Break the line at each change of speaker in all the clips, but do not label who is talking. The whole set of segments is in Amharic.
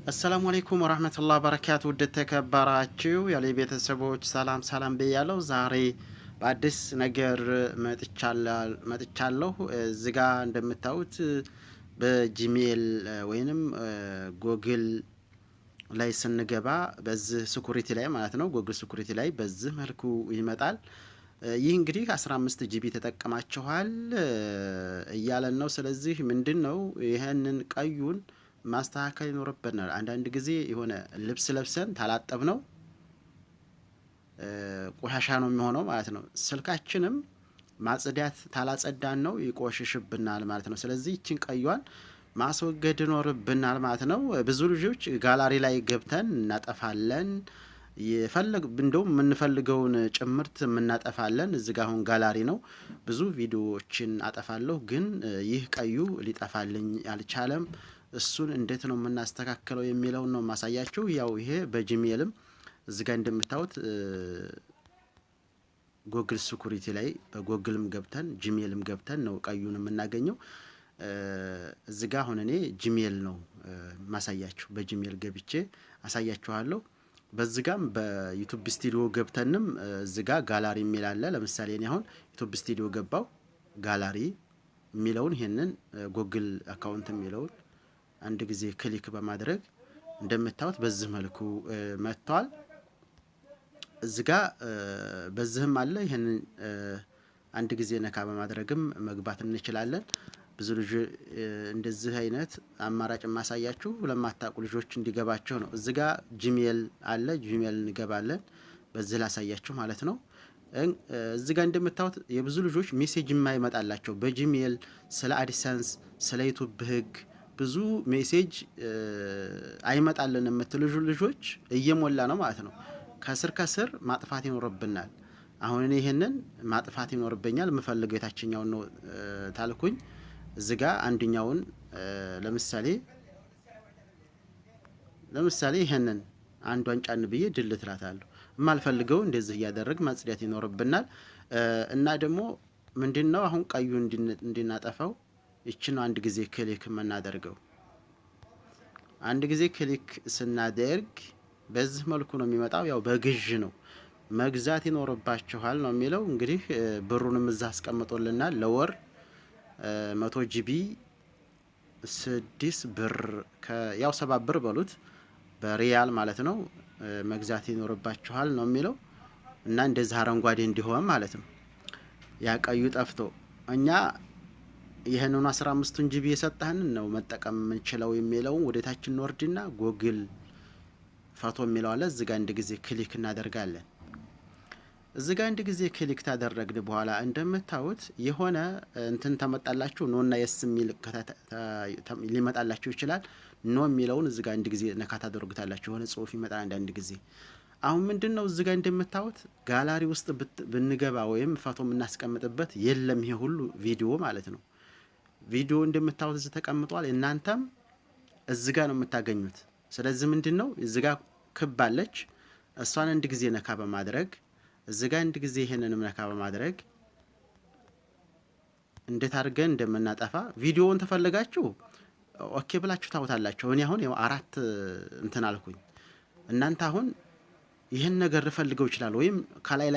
السلام عليكم ورحمة الله وبركاته ودتك براچو يالي ቤተሰቦች ሰላም ሰላም በያለው ዛሬ በአዲስ ነገር መጥቻለሁ እዚጋ እንደምታዩት በጂሜል ወይንም ጎግል ላይ ስንገባ በዚህ ሲኩሪቲ ላይ ማለት ነው ጎግል ሲኩሪቲ ላይ በዚህ መልኩ ይመጣል ይህ እንግዲህ 15 ጂቢ ተጠቀማችኋል እያለን ነው ስለዚህ ምንድነው ይሄንን ቀዩን ማስተካከል ይኖርብናል አንዳንድ ጊዜ የሆነ ልብስ ለብሰን ታላጠብ ነው ቆሻሻ ነው የሚሆነው ማለት ነው ስልካችንም ማጽዳት ታላጸዳን ነው ይቆሽሽብናል ማለት ነው ስለዚህ እቺን ቀዩን ማስወገድ ይኖርብናል ማለት ነው ብዙ ልጆች ጋላሪ ላይ ገብተን እናጠፋለን የፈለግ እንደው የምንፈልገውን ጭምርት እናጠፋለን እዚህ ጋር አሁን ጋላሪ ነው ብዙ ቪዲዮዎችን አጠፋለሁ ግን ይህ ቀዩ ሊጠፋልኝ አልቻለም እሱን እንዴት ነው የምናስተካክለው የሚለው ነው ማሳያችሁ ያው ይሄ በጂሜልም እዚህ ጋር እንደምታዩት ጎግል ሲኩሪቲ ላይ በጎግልም ገብተን ጂሜልም ገብተን ነው ቀዩን የምናገኘው እዚህ ጋር አሁን እኔ ጂሜል ነው ማሳያችሁ በጂሜል ገብቼ አሳያችኋለሁ በዚህ ጋርም በዩቲዩብ ስቱዲዮ ገብተንም እዚህ ጋር ጋላሪ የሚል አለ ለምሳሌ እኔ አሁን ዩቲዩብ ስቱዲዮ ገባው ጋላሪ የሚለውን ይሄንን ጎግል አካውንት የሚለውን አንድ ጊዜ ክሊክ በማድረግ እንደምታዩት በዚህ መልኩ መጥቷል እዚህ ጋር በዚህም አለ ይሄንን አንድ ጊዜ ነካ በማድረግም መግባት እንችላለን ብዙ ልጅ እንደዚህ አይነት አማራጭ ማሳያችሁ ለማታቁ ልጆች እንዲገባቸው ነው እዚህ ጋር ጂሜል አለ ጂሜል እንገባለን በዚህ ላሳያችሁ ማለት ነው እዚህ ጋር እንደምታዩት የብዙ ልጆች ሜሴጅ የማይመጣላቸው በጂሜል ስለ አድሰንስ ስለ ዩቲዩብ ህግ ብዙ ሜሴጅ አይመጣልን የምትሉ ልጆች እየሞላ ነው ማለት ነው ከስር ማጥፋት ይኖርብናል አሁን እኔ ይሄንን ማጥፋት ይኖርብኛል የምፈልገው የታችኛው ነው ታልኩኝ እዚህ ጋር አንደኛውን ለምሳሌ ይሄንን አንዷን ጫን ብዬ ድልት ላታለሁ የማልፈልገው እንደዚህ ያደረግ ማጽዳት ይኖርብናል እና ደግሞ ምንድነው አሁን ቀዩ እንድናጠፋው እቺን አንድ ጊዜ ክሊክ መናደርገው አንድ ጊዜ ክሊክ ስናደርግ በዚህ መልኩ ነው የሚመጣው ያው በግዥ ነው መግዛት ይኖርባችኋል ነው የሚለው እንግዲህ ብሩንም እዛ አስቀምጦልናል ለወር 100 ጂቢ 6 ብር ያው 7 ብር በሉት በሪያል ማለት ነው መግዛት ይኖርባችኋል ነው የሚለው እና እንደዚህ አረንጓዴ እንዲሆን ማለት ነው ያቀዩ ጠፍቶ እኛ ይሄንን 15 ጂቢ የሰጣህን ነው መጠቀም እንችላው የሚለው ወደታችን ወርድና ጎግል ፎቶ የሚለው አለ እዚህ ጋር አንድ ጊዜ ክሊክ እናደርጋለን እዚህ ጋር አንድ ጊዜ ክሊክ ታደረግን በኋላ እንደምታዩት የሆነ እንትን ተመጣላችሁ ኖና የስ የሚል ሊመጣላችሁ ይችላል ኖ የሚለውን እዚህ ጋር አንድ ጊዜ ነካ ታደርጉታላችሁ የሆነ ጽሁፍ ይመጣል አንድ ጊዜ አሁን ምንድነው እዚህ ጋር እንደምታዩት ጋላሪ ውስጥ ብንገባ ወይም ፎቶ እናስቀምጥበት የለም ይሄ ሁሉ ቪዲዮ ማለት ነው ቪዲዮ እንደምታዩት እዚህ ተቀምጧል እናንተም እዚህ ጋር ነው የምታገኙት ስለዚህ ምንድነው እዚህ ጋር ክብ አለች እሷን አንድ ጊዜ ነካ በማድረግ እዚህ ጋር አንድ ጊዜ ይሄንንም ነካ በማድረግ እንዴት አድርገን እንደምናጠፋ ቪዲዮውን ተፈልጋችሁ ኦኬ ብላችሁ ታውታላችሁ እኔ አሁን ያው 4 እንትን አልኩኝ እናንተ አሁን ይሄን ነገር ልፈልገው ይችላል ወይም ከላይ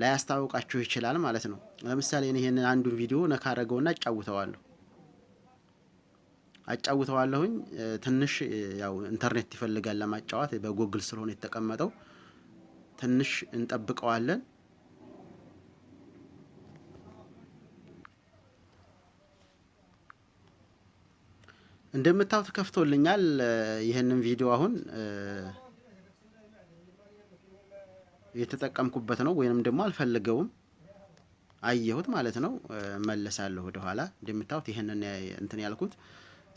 ላይ ያስታውቃችሁ ይችላል ማለት ነው ለምሳሌ እኔ ይሄንን አንዱን ቪዲዮ ነካ አረገውና አጫውተዋለሁኝ ትንሽ ያው ኢንተርኔት ይፈልጋል ለማጫወት በጎግል ስለሆነ የተቀመጠው ትንሽ እንጠብቀዋለን እንደምታውቁት ከፍቶልኛል ይሄንን ቪዲዮ አሁን የተጠቀምኩበት ነው ወይንም ደግሞ አልፈልገውም አየሁት ማለት ነው መለሳለሁ ወደ ኋላ እንደምታውቁት ይሄንን እንትን ያልኩት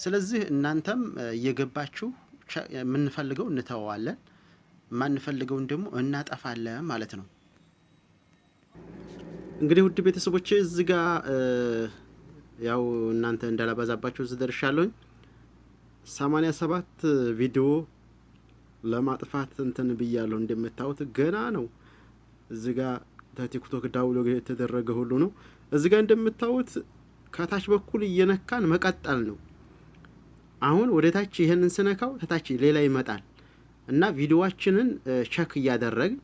ስለዚህ እናንተም እየገባችሁ የምንፈልገው እንተዋለን ማንፈልገውን ደግሞ እናጠፋለን ማለት ነው እንግዲህ ውድ ቤተሰቦቼ እዚህ ጋር ያው እናንተ እንዳላባዛባችሁ ዝደርሻለሁ 87 ቪዲዮ ለማጥፋት እንትን ብያለሁ እንደምታዩት ገና ነው እዚህ ጋር ቲክቶክ ዳውንሎድ የተደረገ ሁሉ ነው እዚህ ጋር እንደምታዩት ከታች በኩል እየነካን መቀጠል ነው አሁን ወደ ታች ይሄንን ስነካው ታች ሌላ ይመጣል እና ቪዲዮአችንን ቼክ እያደረግን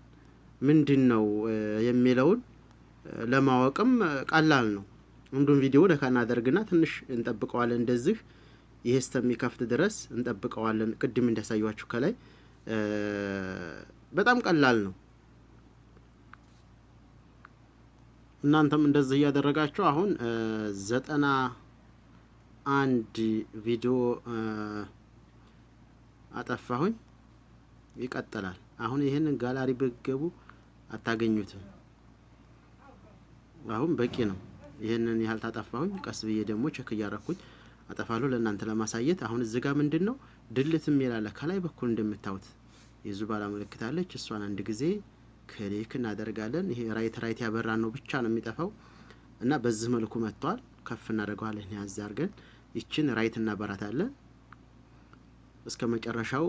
ምንድነው የሚለውን ለማወቅም ቀላል ነው። አንዱን ቪዲዮ ለካና አደርግና ትንሽ እንጠብቀዋለን እንደዚህ ይሄ እስከሚከፍት ድረስ እንጠብቀዋለን። ቅድም እንዳሳያችሁ ከላይ በጣም ቀላል ነው። እናንተም እንደዚህ እያደረጋችሁ አሁን 91 ቪዲዮ አጠፋሁኝ። ይቀጥላል። አሁን ይሄንን ጋላሪ ብትገቡ አታገኙትም። አሁን በቂ ነው። ይሄንን ያህል ታጠፋሁኝ። ቀስ ብዬ ደግሞ ቼክ እያረኩኝ አጠፋለሁ ለእናንተ ለማሳየት። አሁን እዚህ ጋር ምንድነው ድልትም ይላል ከላይ በኩል እንደምታዩት የዙባላ ምልክት አለች። እሷን አንድ ጊዜ ክሊክ እናደርጋለን። ይሄ ራይት ያበራ ነው ብቻ ነው የሚጠፋው እና በዚህ መልኩ መጥቷል። ከፍ እናደርገዋለን። ያዝ አድርገን ይችን ራይት እናበራታለን። እስከ መጨረሻው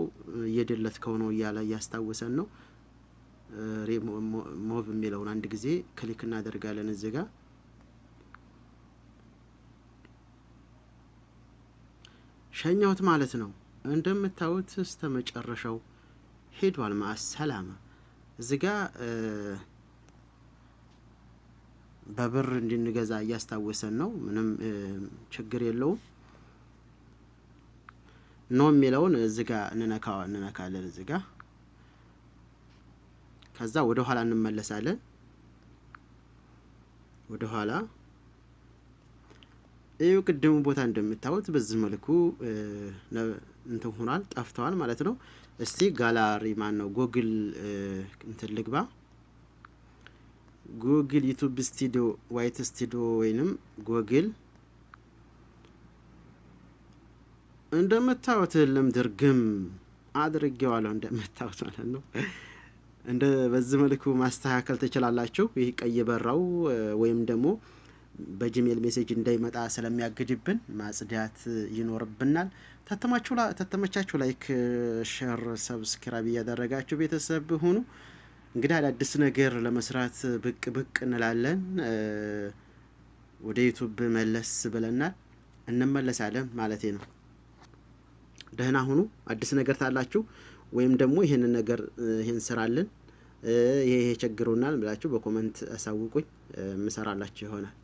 እየደለትከው ነው እያለ እያስታወሰን ነው። ሞቭ የሚለውን አንድ ጊዜ ክሊክ እናደርጋለን። እዚህ ጋር ሸኛውት ማለት ነው። እንደምታዩት እስከ መጨረሻው ሄዷል። ማሰላማ እዚህ ጋር በብር እንድንገዛ እያስታወሰን ነው። ምንም ችግር የለውም። ኖ የሚለውን እዚህ ጋር እንነካለን። እዚህ ጋር ከዛ ወደ ኋላ እንመለሳለን። ወደ ኋላ ይሄው ቅድሙ ቦታ እንደምታዩት በዚህ መልኩ እንትን ሆኗል፣ ጠፍቷል ማለት ነው። እስቲ ጋላሪ ማን ነው ጉግል እንትን ልግባ። ጉግል ዩቲዩብ ስቱዲዮ ዋይት ስቱዲዮ ወይንም ጉግል እንደምታዩት ለምድርግም አድርጌዋለሁ እንደምታዩት ማለት ነው። እንደ በዚህ መልኩ ማስተካከል ትችላላችሁ። ይሄ ቀይ በራው ወይም ደግሞ በጂሜል ሜሴጅ እንዳይመጣ ስለሚያግድብን ማጽዳት ይኖርብናል። ተተመቻችሁ ላይክ፣ ሼር፣ ሰብስክራይብ ያደረጋችሁ ቤተሰብ ሁኑ። እንግዲህ አዲስ ነገር ለመስራት ብቅ እንላለን። ወደ ዩቲዩብ መለስ ብለናል፣ እንመለሳለን ማለት ነው። ደህና ሁኑ። አዲስ ነገር ታላችሁ ወይም ደግሞ ይሄንን ነገር ይሄን ስራልን ይሄ ቸግሮናል ብላችሁ በኮሜንት አሳውቁኝ፣ ምሰራላችሁ ይሆናል።